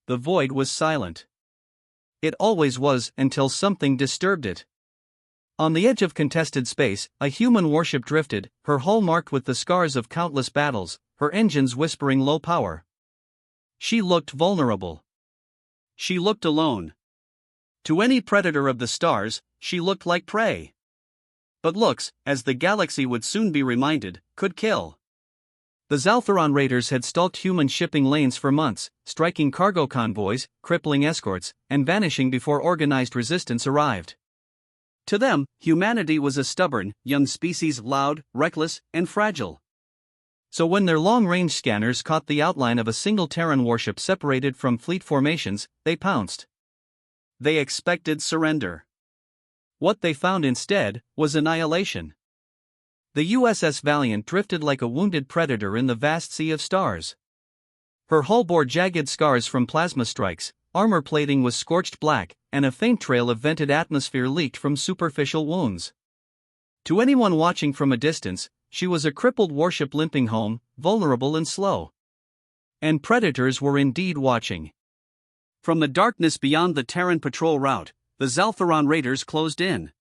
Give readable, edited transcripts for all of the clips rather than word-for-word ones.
the void was silent. It always was until something disturbed it. On the edge of contested space, a human warship drifted, her hull marked with the scars of countless battles, her engines whispering low power. She looked vulnerable. She looked alone. To any predator of the stars, she looked like prey. But looks, as the galaxy would soon be reminded, could kill. The Zaltharon raiders had stalked human shipping lanes for months, striking cargo convoys, crippling escorts, and vanishing before organized resistance arrived. To them, humanity was a stubborn, young species, loud, reckless, and fragile. So when their long-range scanners caught the outline of a single Terran warship separated from fleet formations, they pounced. They expected surrender. What they found instead was annihilation. The USS Valiant drifted like a wounded predator in the vast sea of stars. Her hull bore jagged scars from plasma strikes, armor plating was scorched black, and a faint trail of vented atmosphere leaked from superficial wounds. To anyone watching from a distance, she was a crippled warship limping home, vulnerable and slow. And predators were indeed watching. From the darkness beyond the Terran patrol route, the Zaltharon raiders closed in.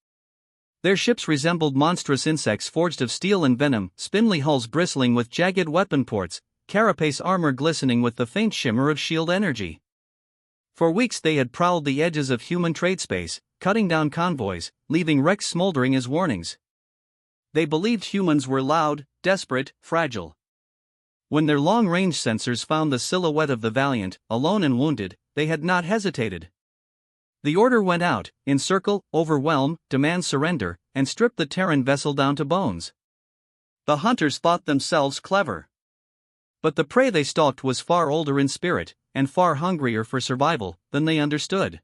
Their ships resembled monstrous insects forged of steel and venom, spindly hulls bristling with jagged weapon ports, carapace armor glistening with the faint shimmer of shield energy. For weeks they had prowled the edges of human trade space, cutting down convoys, leaving wrecks smoldering as warnings. They believed humans were loud, desperate, fragile. When their long-range sensors found the silhouette of the Valiant, alone and wounded, they had not hesitated. The order went out: encircle, overwhelm, demand surrender, and strip the Terran vessel down to bones. The hunters thought themselves clever. But the prey they stalked was far older in spirit, and far hungrier for survival than they understood.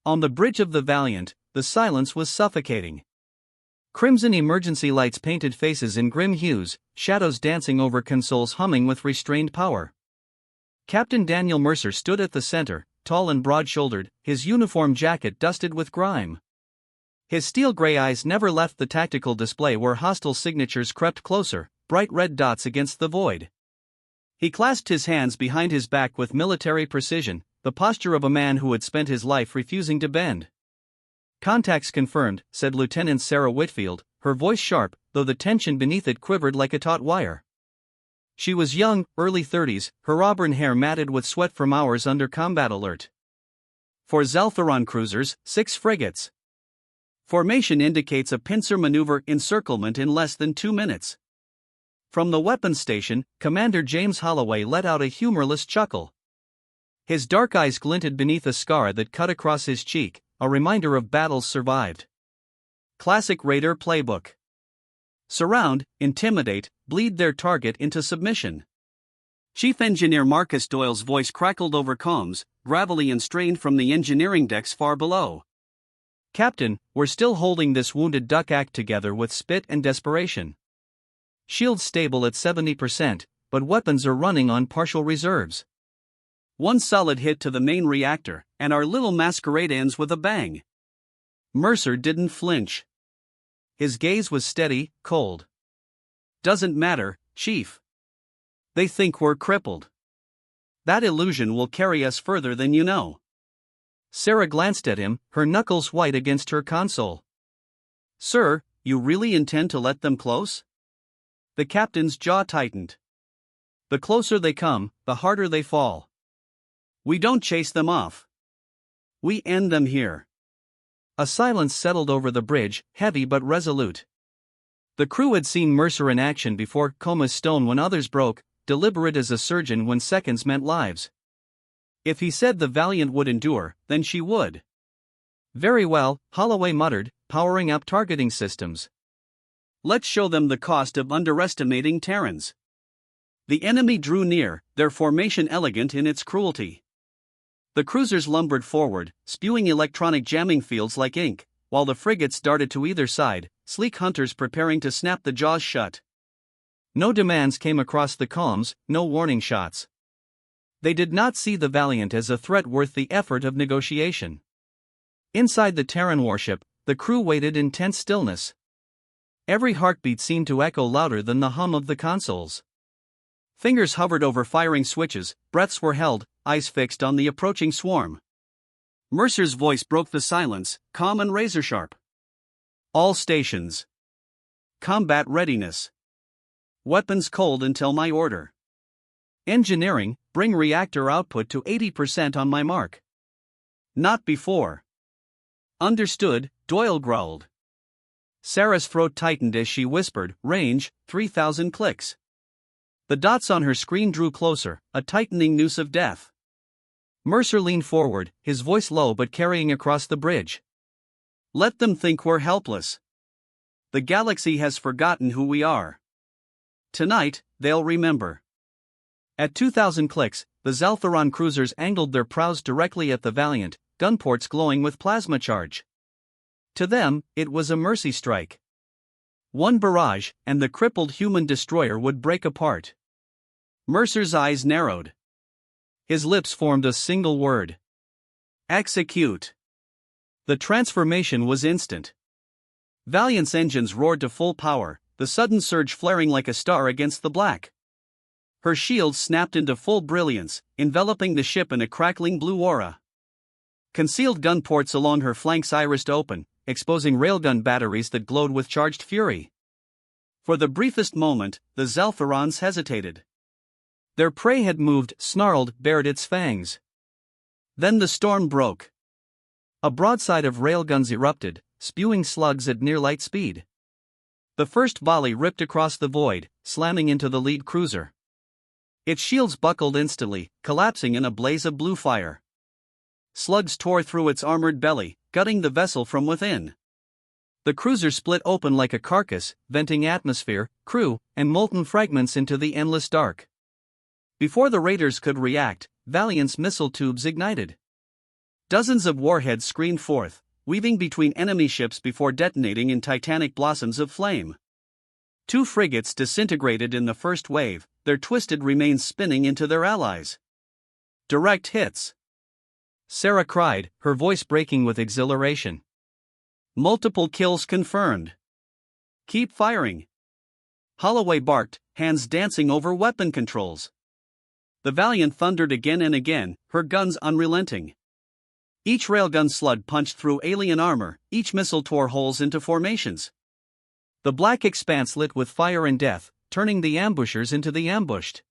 On the bridge of the Valiant, the silence was suffocating. Crimson emergency lights painted faces in grim hues, shadows dancing over consoles humming with restrained power. Captain Daniel Mercer stood at the center, tall and broad-shouldered, his uniform jacket dusted with grime. His steel-gray eyes never left the tactical display where hostile signatures crept closer, bright red dots against the void. He clasped his hands behind his back with military precision, the posture of a man who had spent his life refusing to bend. "Contacts confirmed," said Lieutenant Sarah Whitfield, her voice sharp, though the tension beneath it quivered like a taut wire. She was young, early 30s, her auburn hair matted with sweat from hours under combat alert. For Zaltharon cruisers, 6 frigates. Formation indicates a pincer maneuver encirclement in less than 2 minutes. From the weapons station, Commander James Holloway let out a humorless chuckle. His dark eyes glinted beneath a scar that cut across his cheek, a reminder of battles survived. Classic Raider playbook. Surround, intimidate, bleed their target into submission. Chief Engineer Marcus Doyle's voice crackled over comms, gravelly and strained from the engineering decks far below. "Captain, we're still holding this wounded duck act together with spit and desperation. Shields stable at 70%, but weapons are running on partial reserves. One solid hit to the main reactor, and our little masquerade ends with a bang." Mercer didn't flinch. His gaze was steady, cold. "Doesn't matter, Chief. They think we're crippled. That illusion will carry us further than you know." Sarah glanced at him, her knuckles white against her console. "Sir, you really intend to let them close?" The captain's jaw tightened. "The closer they come, the harder they fall. We don't chase them off. We end them here." A silence settled over the bridge, heavy but resolute. The crew had seen Mercer in action before, calm as stone when others broke, deliberate as a surgeon when seconds meant lives. If he said the Valiant would endure, then she would. "Very well," Holloway muttered, powering up targeting systems. "Let's show them the cost of underestimating Terrans." The enemy drew near, their formation elegant in its cruelty. The cruisers lumbered forward, spewing electronic jamming fields like ink, while the frigates darted to either side, sleek hunters preparing to snap the jaws shut. No demands came across the comms, no warning shots. They did not see the Valiant as a threat worth the effort of negotiation. Inside the Terran warship, the crew waited in tense stillness. Every heartbeat seemed to echo louder than the hum of the consoles. Fingers hovered over firing switches, breaths were held, eyes fixed on the approaching swarm. Mercer's voice broke the silence, calm and razor-sharp. All stations. Combat readiness. Weapons cold until my order. Engineering, bring reactor output to 80% on my mark. Not before. Understood, Doyle growled. Sarah's throat tightened as she whispered, range, 3,000 clicks. The dots on her screen drew closer, a tightening noose of death. Mercer leaned forward, his voice low but carrying across the bridge. Let them think we're helpless. The galaxy has forgotten who we are. Tonight, they'll remember. At 2,000 clicks, the Zaltharon cruisers angled their prows directly at the Valiant, gunports glowing with plasma charge. To them, it was a mercy strike. One barrage, and the crippled human destroyer would break apart. Mercer's eyes narrowed. His lips formed a single word. Execute. The transformation was instant. Valiant's engines roared to full power, the sudden surge flaring like a star against the black. Her shields snapped into full brilliance, enveloping the ship in a crackling blue aura. Concealed gun ports along her flanks irised open, exposing railgun batteries that glowed with charged fury. For the briefest moment, the Zaltharons hesitated. Their prey had moved, snarled, bared its fangs. Then the storm broke. A broadside of railguns erupted, spewing slugs at near light speed. The first volley ripped across the void, slamming into the lead cruiser. Its shields buckled instantly, collapsing in a blaze of blue fire. Slugs tore through its armored belly, gutting the vessel from within. The cruiser split open like a carcass, venting atmosphere, crew, and molten fragments into the endless dark. Before the raiders could react, Valiant's missile tubes ignited. Dozens of warheads screamed forth, weaving between enemy ships before detonating in titanic blossoms of flame. 2 frigates disintegrated in the first wave, their twisted remains spinning into their allies. Direct hits. Sarah cried, her voice breaking with exhilaration. Multiple kills confirmed. Keep firing. Holloway barked, hands dancing over weapon controls. The Valiant thundered again and again, her guns unrelenting. Each railgun slug punched through alien armor, each missile tore holes into formations. The black expanse lit with fire and death, turning the ambushers into the ambushed.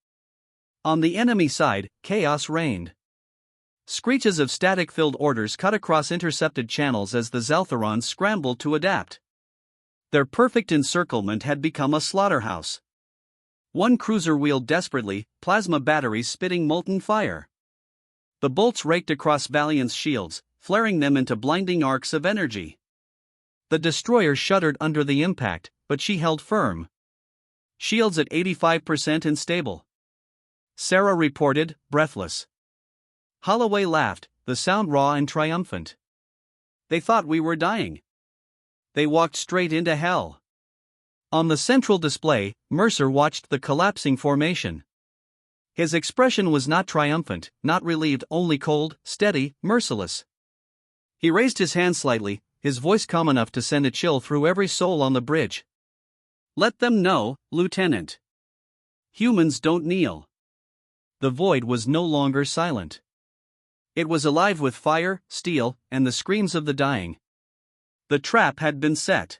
On the enemy side, chaos reigned. Screeches of static-filled orders cut across intercepted channels as the Zaltharons scrambled to adapt. Their perfect encirclement had become a slaughterhouse. One cruiser wheeled desperately, plasma batteries spitting molten fire. The bolts raked across Valiant's shields, flaring them into blinding arcs of energy. The destroyer shuddered under the impact, but she held firm. Shields at 85% unstable. Sarah reported, breathless. Holloway laughed, the sound raw and triumphant. They thought we were dying. They walked straight into hell. On the central display, Mercer watched the collapsing formation. His expression was not triumphant, not relieved, only cold, steady, merciless. He raised his hand slightly, his voice calm enough to send a chill through every soul on the bridge. Let them know, Lieutenant. Humans don't kneel. The void was no longer silent. It was alive with fire, steel, and the screams of the dying. The trap had been set.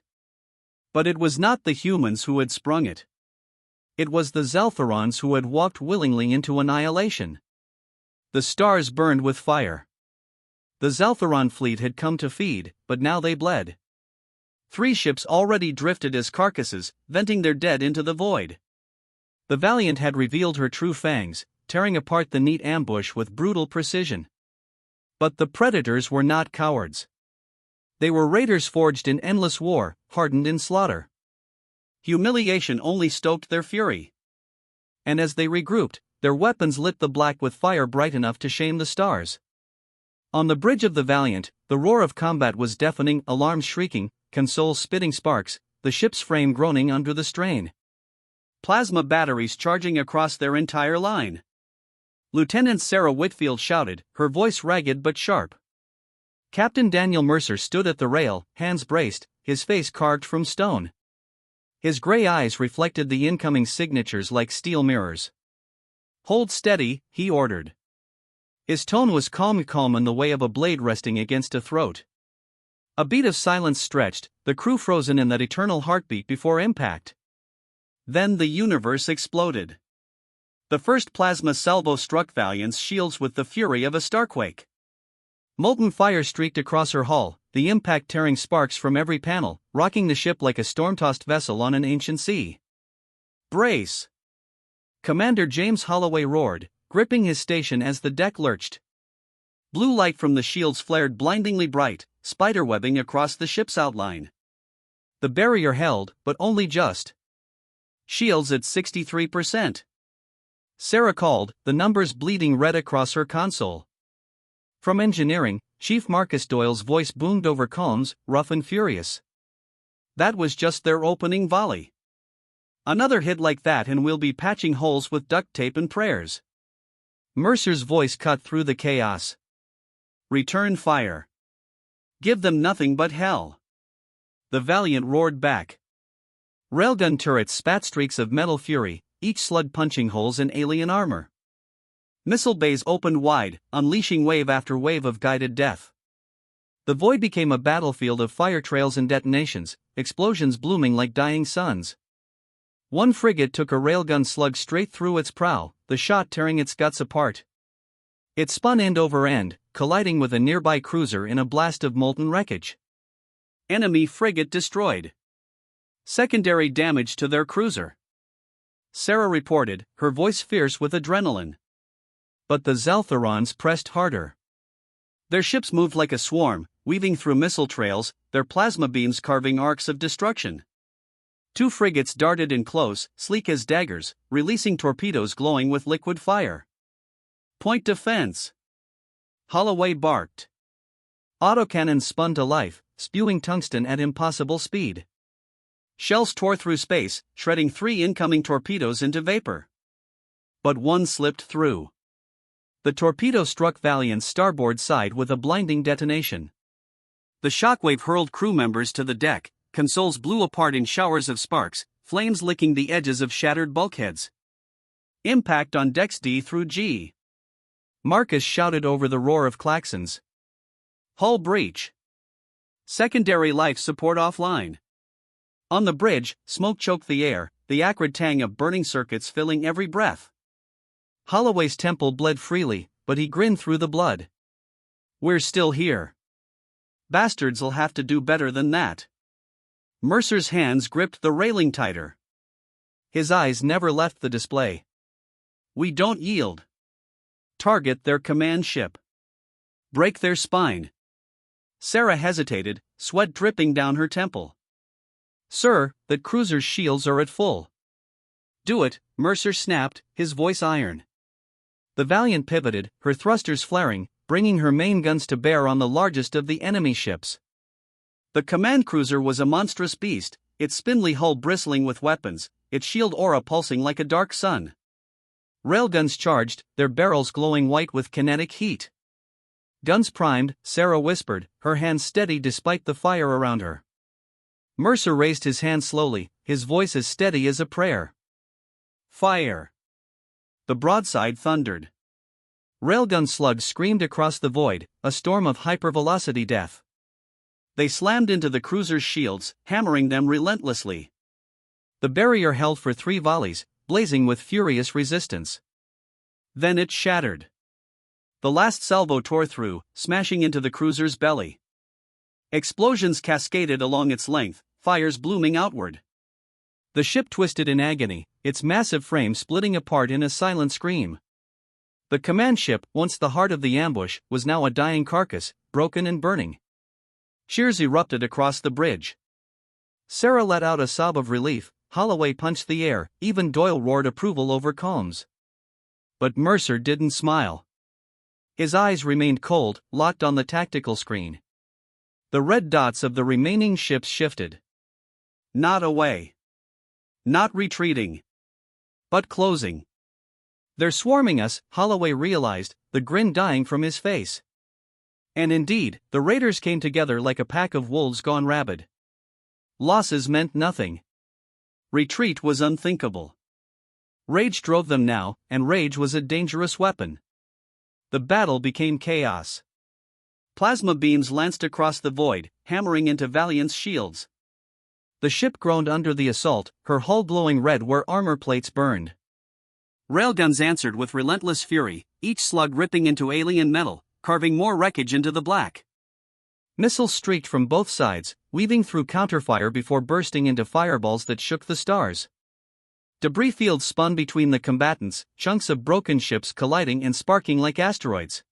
But it was not the humans who had sprung it. It was the Zaltharons who had walked willingly into annihilation. The stars burned with fire. The Zaltharon fleet had come to feed, but now they bled. 3 ships already drifted as carcasses, venting their dead into the void. The Valiant had revealed her true fangs, tearing apart the neat ambush with brutal precision. But the predators were not cowards. They were raiders forged in endless war, hardened in slaughter. Humiliation only stoked their fury. And as they regrouped, their weapons lit the black with fire bright enough to shame the stars. On the bridge of the Valiant, the roar of combat was deafening, alarms shrieking, consoles spitting sparks, the ship's frame groaning under the strain. Plasma batteries charging across their entire line. Lieutenant Sarah Whitfield shouted, her voice ragged but sharp. Captain Daniel Mercer stood at the rail, hands braced, his face carved from stone. His gray eyes reflected the incoming signatures like steel mirrors. Hold steady, he ordered. His tone was calm in the way of a blade resting against a throat. A beat of silence stretched, the crew frozen in that eternal heartbeat before impact. Then the universe exploded. The first plasma salvo struck Valiant's shields with the fury of a starquake. Molten fire streaked across her hull, the impact tearing sparks from every panel, rocking the ship like a storm-tossed vessel on an ancient sea. "Brace!" Commander James Holloway roared, gripping his station as the deck lurched. Blue light from the shields flared blindingly bright, spiderwebbing across the ship's outline. The barrier held, but only just. Shields at 63%. Sarah called, the numbers bleeding red across her console. From engineering, Chief Marcus Doyle's voice boomed over comms, rough and furious. "That was just their opening volley. Another hit like that and we'll be patching holes with duct tape and prayers." Mercer's voice cut through the chaos. "Return fire. Give them nothing but hell." The Valiant roared back. Railgun turrets spat streaks of metal fury, each slug punching holes in alien armor. Missile bays opened wide, unleashing wave after wave of guided death. The void became a battlefield of fire trails and detonations, explosions blooming like dying suns. One frigate took a railgun slug straight through its prow, the shot tearing its guts apart. It spun end over end, colliding with a nearby cruiser in a blast of molten wreckage. Enemy frigate destroyed. Secondary damage to their cruiser. Sarah reported, her voice fierce with adrenaline. But the Zaltharons pressed harder. Their ships moved like a swarm, weaving through missile trails, their plasma beams carving arcs of destruction. Two frigates darted in close, sleek as daggers, releasing torpedoes glowing with liquid fire. "Point defense!" Holloway barked. Autocannons spun to life, spewing tungsten at impossible speed. Shells tore through space, shredding 3 incoming torpedoes into vapor. But one slipped through. The torpedo struck Valiant's starboard side with a blinding detonation. The shockwave hurled crew members to the deck, consoles blew apart in showers of sparks, flames licking the edges of shattered bulkheads. Impact on decks D through G. Marcus shouted over the roar of klaxons. "Hull breach. Secondary life support offline." On the bridge, smoke choked the air, the acrid tang of burning circuits filling every breath. Holloway's temple bled freely, but he grinned through the blood. "We're still here. Bastards'll have to do better than that." Mercer's hands gripped the railing tighter. His eyes never left the display. "We don't yield. Target their command ship. Break their spine." Sarah hesitated, sweat dripping down her temple. "Sir, that cruiser's shields are at full." "Do it," Mercer snapped, his voice iron. The Valiant pivoted, her thrusters flaring, bringing her main guns to bear on the largest of the enemy ships. The command cruiser was a monstrous beast, its spindly hull bristling with weapons, its shield aura pulsing like a dark sun. Railguns charged, their barrels glowing white with kinetic heat. "Guns primed," Sarah whispered, her hands steady despite the fire around her. Mercer raised his hand slowly, his voice as steady as a prayer. "Fire!" The broadside thundered. Railgun slugs screamed across the void, a storm of hypervelocity death. They slammed into the cruiser's shields, hammering them relentlessly. The barrier held for 3 volleys, blazing with furious resistance. Then it shattered. The last salvo tore through, smashing into the cruiser's belly. Explosions cascaded along its length, fires blooming outward. The ship twisted in agony, its massive frame splitting apart in a silent scream. The command ship, once the heart of the ambush, was now a dying carcass, broken and burning. Cheers erupted across the bridge. Sarah let out a sob of relief, Holloway punched the air, even Doyle roared approval over comms. But Mercer didn't smile. His eyes remained cold, locked on the tactical screen. The red dots of the remaining ships shifted. Not away. Not retreating. But closing. "They're swarming us," Holloway realized, the grin dying from his face. And indeed, the raiders came together like a pack of wolves gone rabid. Losses meant nothing. Retreat was unthinkable. Rage drove them now, and rage was a dangerous weapon. The battle became chaos. Plasma beams lanced across the void, hammering into Valiant's shields. The ship groaned under the assault, her hull glowing red where armor plates burned. Railguns answered with relentless fury, each slug ripping into alien metal, carving more wreckage into the black. Missiles streaked from both sides, weaving through counterfire before bursting into fireballs that shook the stars. Debris fields spun between the combatants, chunks of broken ships colliding and sparking like asteroids.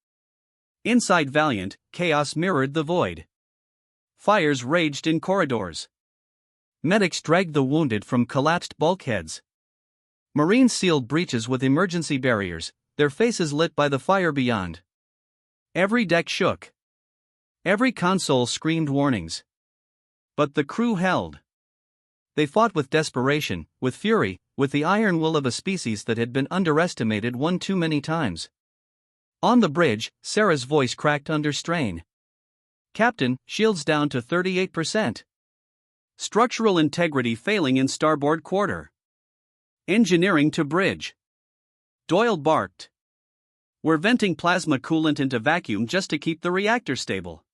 Inside Valiant, chaos mirrored the void. Fires raged in corridors. Medics dragged the wounded from collapsed bulkheads. Marines sealed breaches with emergency barriers, their faces lit by the fire beyond. Every deck shook. Every console screamed warnings. But the crew held. They fought with desperation, with fury, with the iron will of a species that had been underestimated one too many times. On the bridge, Sarah's voice cracked under strain. "Captain, shields down to 38%. Structural integrity failing in starboard quarter. Engineering to bridge." Doyle barked. "We're venting plasma coolant into vacuum just to keep the reactor stable.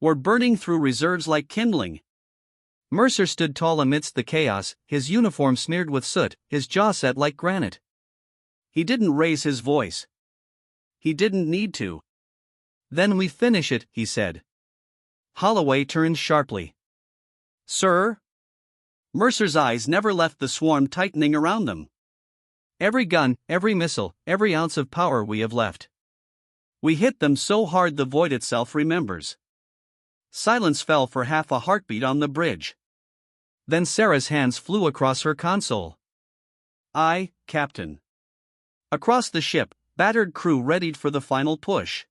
We're burning through reserves like kindling." Mercer stood tall amidst the chaos, his uniform smeared with soot, his jaw set like granite. He didn't raise his voice. He didn't need to. "Then we finish it," he said. Holloway turned sharply. "Sir?" Mercer's eyes never left the swarm tightening around them. "Every gun, every missile, every ounce of power we have left. We hit them so hard the void itself remembers." Silence fell for half a heartbeat on the bridge. Then Sarah's hands flew across her console. "Aye, Captain." Across the ship, battered crew readied for the final push.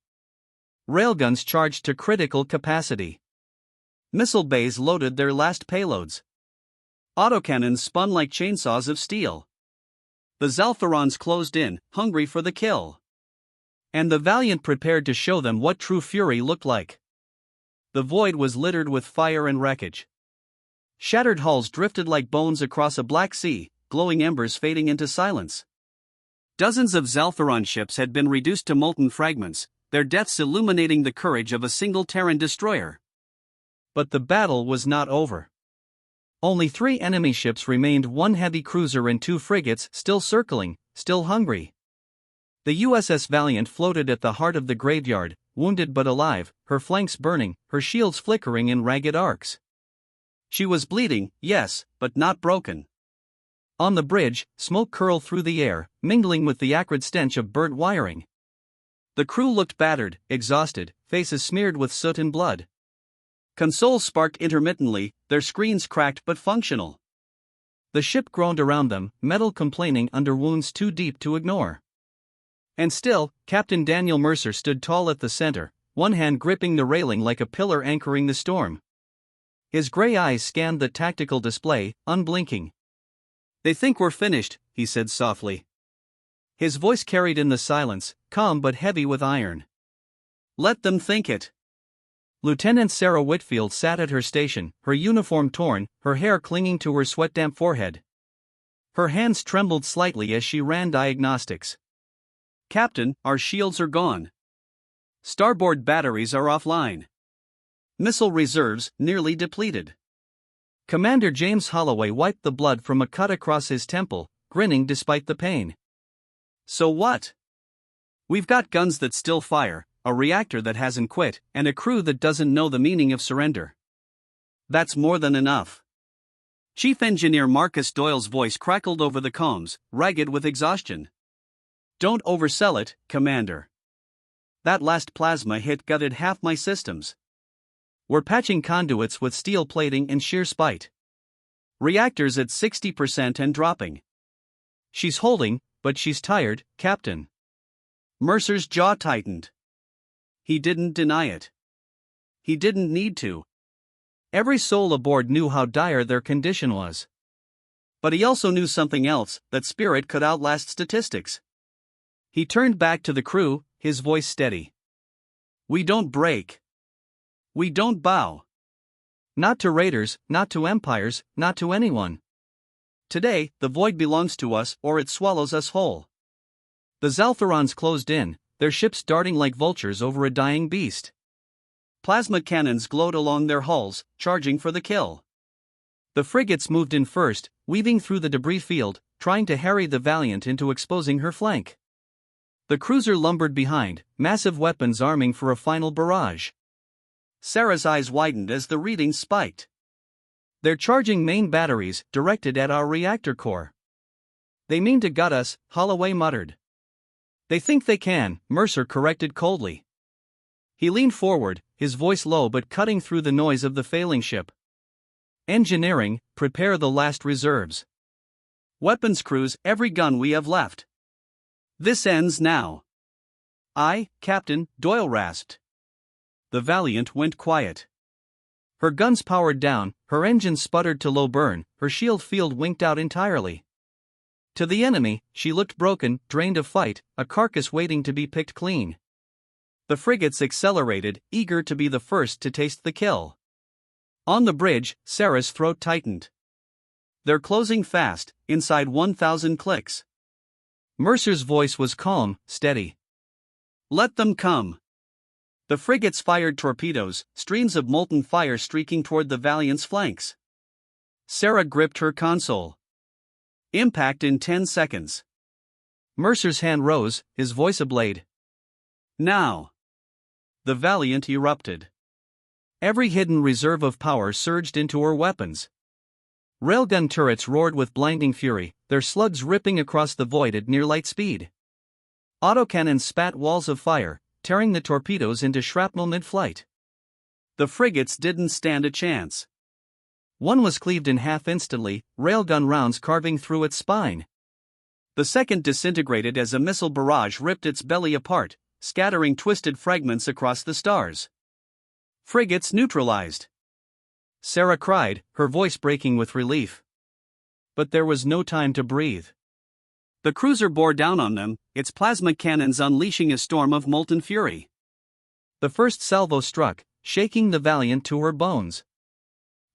Railguns charged to critical capacity. Missile bays loaded their last payloads. Autocannons spun like chainsaws of steel. The Zaltharons closed in, hungry for the kill. And the Valiant prepared to show them what true fury looked like. The void was littered with fire and wreckage. Shattered hulls drifted like bones across a black sea, glowing embers fading into silence. Dozens of Zaltharon ships had been reduced to molten fragments, their deaths illuminating the courage of a single Terran destroyer. But the battle was not over. Only 3 enemy ships remained, 1 heavy cruiser and 2 frigates still circling, still hungry. The USS Valiant floated at the heart of the graveyard, wounded but alive, her flanks burning, her shields flickering in ragged arcs. She was bleeding, yes, but not broken. On the bridge, smoke curled through the air, mingling with the acrid stench of burnt wiring. The crew looked battered, exhausted, faces smeared with soot and blood. Consoles sparked intermittently, their screens cracked but functional. The ship groaned around them, metal complaining under wounds too deep to ignore. And still, Captain Daniel Mercer stood tall at the center, one hand gripping the railing like a pillar anchoring the storm. His gray eyes scanned the tactical display, unblinking. "They think we're finished," he said softly. His voice carried in the silence, calm but heavy with iron. "Let them think it." Lieutenant Sarah Whitfield sat at her station, her uniform torn, her hair clinging to her sweat-damp forehead. Her hands trembled slightly as she ran diagnostics. "Captain, our shields are gone. Starboard batteries are offline. Missile reserves nearly depleted." Commander James Holloway wiped the blood from a cut across his temple, grinning despite the pain. "So what? We've got guns that still fire, a reactor that hasn't quit, and a crew that doesn't know the meaning of surrender. That's more than enough." Chief Engineer Marcus Doyle's voice crackled over the comms, ragged with exhaustion. "Don't oversell it, Commander. That last plasma hit gutted half my systems. We're patching conduits with steel plating in sheer spite. Reactors at 60% and dropping. She's holding, but she's tired, Captain." Mercer's jaw tightened. He didn't deny it. He didn't need to. Every soul aboard knew how dire their condition was. But he also knew something else, that spirit could outlast statistics. He turned back to the crew, his voice steady. "We don't break. We don't bow. Not to raiders, not to empires, not to anyone. Today, the void belongs to us or it swallows us whole." The Zaltharons closed in, their ships darting like vultures over a dying beast. Plasma cannons glowed along their hulls, charging for the kill. The frigates moved in first, weaving through the debris field, trying to harry the Valiant into exposing her flank. The cruiser lumbered behind, massive weapons arming for a final barrage. Sarah's eyes widened as the readings spiked. "They're charging main batteries, directed at our reactor core." "They mean to gut us," Holloway muttered. "They think they can," Mercer corrected coldly. He leaned forward, his voice low but cutting through the noise of the failing ship. "Engineering, prepare the last reserves. Weapons crews, every gun we have left. This ends now." "Aye, Captain," Doyle rasped. The Valiant went quiet. Her guns powered down, her engines sputtered to low burn, her shield field winked out entirely. To the enemy, she looked broken, drained of fight, a carcass waiting to be picked clean. The frigates accelerated, eager to be the first to taste the kill. On the bridge, Sarah's throat tightened. "They're closing fast, inside 1,000 clicks." Mercer's voice was calm, steady. "Let them come." The frigates fired torpedoes, streams of molten fire streaking toward the Valiant's flanks. Sarah gripped her console. "Impact in 10 seconds." Mercer's hand rose, his voice ablade. "Now." The Valiant erupted. Every hidden reserve of power surged into her weapons. Railgun turrets roared with blinding fury, their slugs ripping across the void at near light speed. Autocannons spat walls of fire, tearing the torpedoes into shrapnel mid-flight. The frigates didn't stand a chance. One was cleaved in half instantly, railgun rounds carving through its spine. The second disintegrated as a missile barrage ripped its belly apart, scattering twisted fragments across the stars. "Frigates neutralized!" Sarah cried, her voice breaking with relief. But there was no time to breathe. The cruiser bore down on them, its plasma cannons unleashing a storm of molten fury. The first salvo struck, shaking the Valiant to her bones.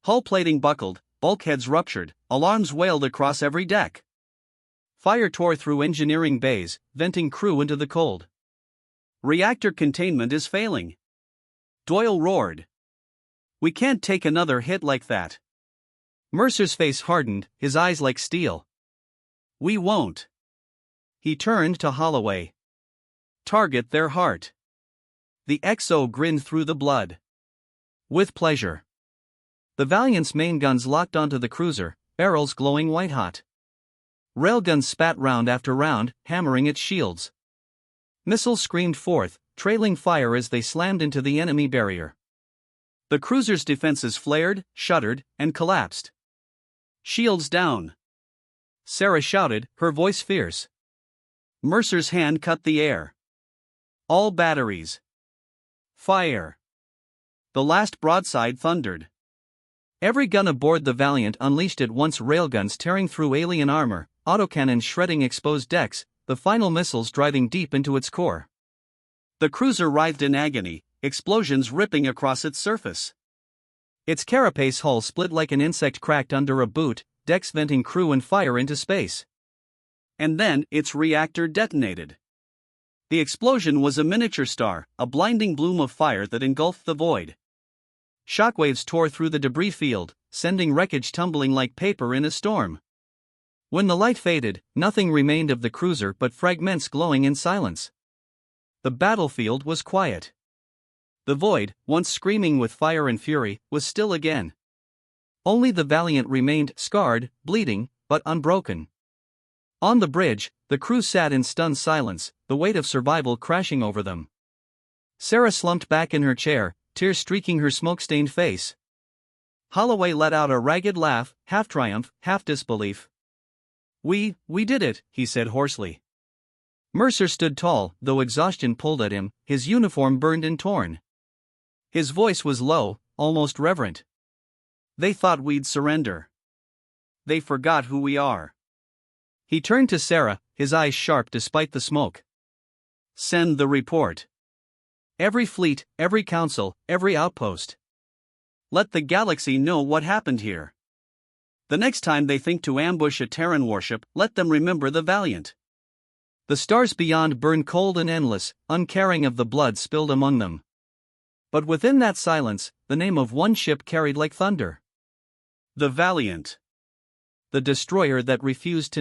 Hull plating buckled, bulkheads ruptured, alarms wailed across every deck. Fire tore through engineering bays, venting crew into the cold. "Reactor containment is failing." Doyle roared. "We can't take another hit like that." Mercer's face hardened, his eyes like steel. "We won't." He turned to Holloway. "Target their heart." The XO grinned through the blood. "With pleasure." The Valiant's main guns locked onto the cruiser, barrels glowing white-hot. Railguns spat round after round, hammering its shields. Missiles screamed forth, trailing fire as they slammed into the enemy barrier. The cruiser's defenses flared, shuddered, and collapsed. "Shields down!" Sarah shouted, her voice fierce. Mercer's hand cut the air. "All batteries! Fire!" The last broadside thundered. Every gun aboard the Valiant unleashed at once, railguns tearing through alien armor, autocannons shredding exposed decks, the final missiles driving deep into its core. The cruiser writhed in agony, explosions ripping across its surface. Its carapace hull split like an insect cracked under a boot, decks venting crew and fire into space. And then, its reactor detonated. The explosion was a miniature star, a blinding bloom of fire that engulfed the void. Shockwaves tore through the debris field, sending wreckage tumbling like paper in a storm. When the light faded, nothing remained of the cruiser but fragments glowing in silence. The battlefield was quiet. The void, once screaming with fire and fury, was still again. Only the Valiant remained, scarred, bleeding, but unbroken. On the bridge, the crew sat in stunned silence, the weight of survival crashing over them. Sarah slumped back in her chair, tears streaking her smoke-stained face. Holloway let out a ragged laugh, half triumph, half disbelief. We did it," he said hoarsely. Mercer stood tall, though exhaustion pulled at him, his uniform burned and torn. His voice was low, almost reverent. "They thought we'd surrender. They forgot who we are." He turned to Sarah, his eyes sharp despite the smoke. "Send the report. Every fleet, every council, every outpost. Let the galaxy know what happened here. The next time they think to ambush a Terran warship, let them remember the Valiant. The stars beyond burn cold and endless, uncaring of the blood spilled among them. But within that silence, the name of one ship carried like thunder. The Valiant. The destroyer that refused to